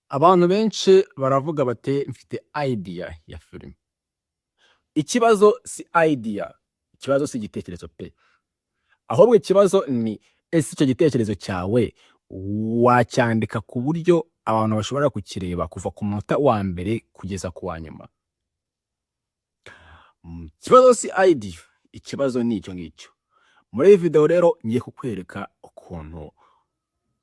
Abantu benshi baravuga bati mfite idea ya film. Ikibazo si idea, ikibazo si igitekerezo pe. Ahubwo ikibazo ni ese icyo gitekerezo cyawe wacyandika ku buryo abantu bashobora kukireba kuva ku munota wa mbere kugeza ku wa nyuma. Ikibazo si idea, ikibazo ni icyo ngicyo. Muri iyi video rero ngiye kukwereka ukuntu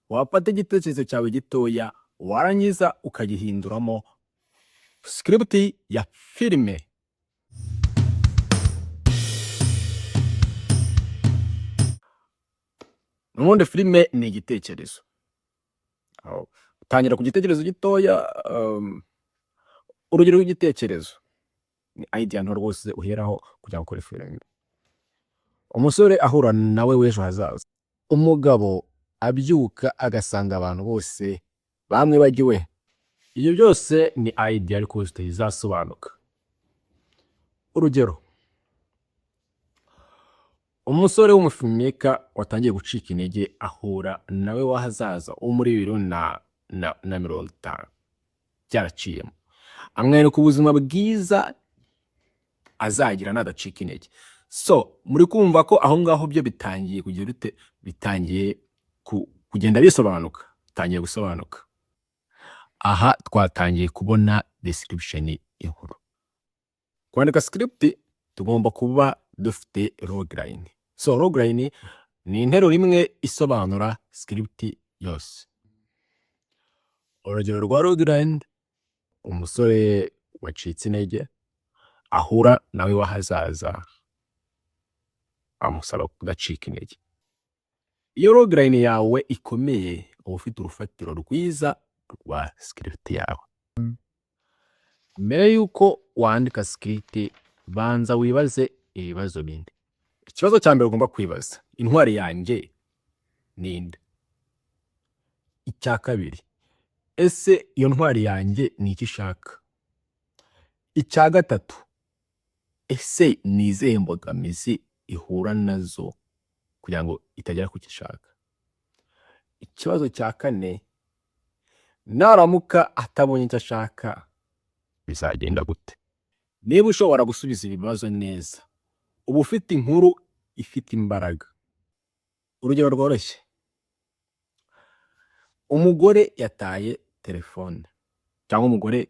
wafata igitekerezo cyawe gitoya warangiza ukagihinduramo script ya filime. Nubundi filime ni igitekerezo. Utangira ku gitekerezo gitoya, urugero rw'igitekerezo ni idea nto rwose uheraho kugira ngo ukore filime. Umusore ahura nawe w'ejo hazaza. Umugabo abyuka agasanga abantu bose bamwe bagiwe. Ibyo byose ni idea ariko zitazasobanuka. Urugero, umusore w'umufilmmaker watangiye gucika intege ahura nawe w'ahazaza wo muri 2050 byaraciyemo. Amwereka ubuzima bwiza azagira nadacika intege. So muri kumva ko aho ngaho byo bitangiye kugira ute, bitangiye kugenda bisobanuka, bitangiye gusobanuka. Aha twatangiye kubona description y'inkuru. Kwandika script tugomba kuba dufite logline. So logline ni interuro rimwe isobanura script yose. Urugero rwa logline, umusore wacitse intege ahura nawe w'ahazaza amusaba kudacika intege. Iyo logline yawe ikomeye uba ufite urufatiro rwiza rwa script yawe. Mbere yuko wandika script banza wibaze ibibazo bindi. Ikibazo cya mbere ugomba kwibaza, intwari yanjye ninde? Icya kabiri, ese iyo ntwari yanjye ni iki ishaka? Icya gatatu, ese ni izihe mbogamizi ihura nazo kugira ngo itagera ku gishaka? Ikibazo cya kane, naramuka atabonye icyo ashaka bizagenda gute? Niba ushobora gusubiza ibibazo neza, uba ufite inkuru ifite imbaraga. Urugero rworoshye, umugore yataye telefone cyangwa umugore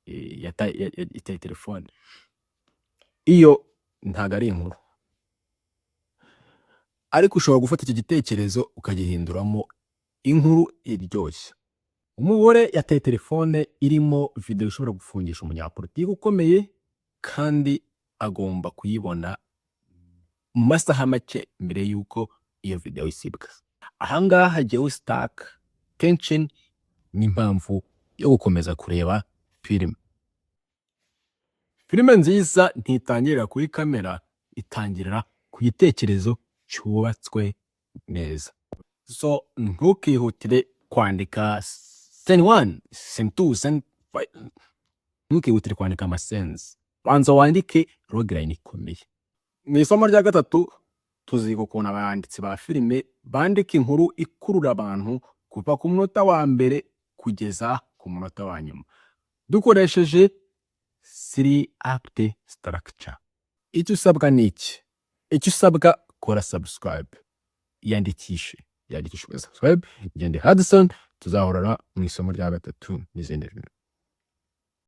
yataye telefone. Iyo ntago ari inkuru, ariko ushobora gufata icyo gitekerezo ukagihinduramo inkuru iryoshye. Umugore yataye telefone irimo video ishobora gufungisha umunyapolitiki ukomeye kandi agomba kuyibona mu masaha make mbere yuko iyo video isibwa. Ahangaha hagiye stack tension n'impamvu yo gukomeza kureba filime. Filime nziza ntitangirira kuri kamera, itangirira ku gitekerezo cyubatswe neza. So ntukihutire kwandika scene 1, scene 2, scene 5. Ntukihutire kwandika amasense. Banza wandike logline ikomeye. Mu isomo rya gatatu tuziga ukuntu abanditsi ba filime bandika inkuru ikurura abantu kuva ku munota wa mbere kugeza ku munota wa nyuma dukoresheje 3 act structure. Icyo usabwa ni iki? Icyo usabwa, kora subscribe, yandikishe subscribe. Ngende Hudson, tuzahorana mu isomo rya gatatu n'izindi.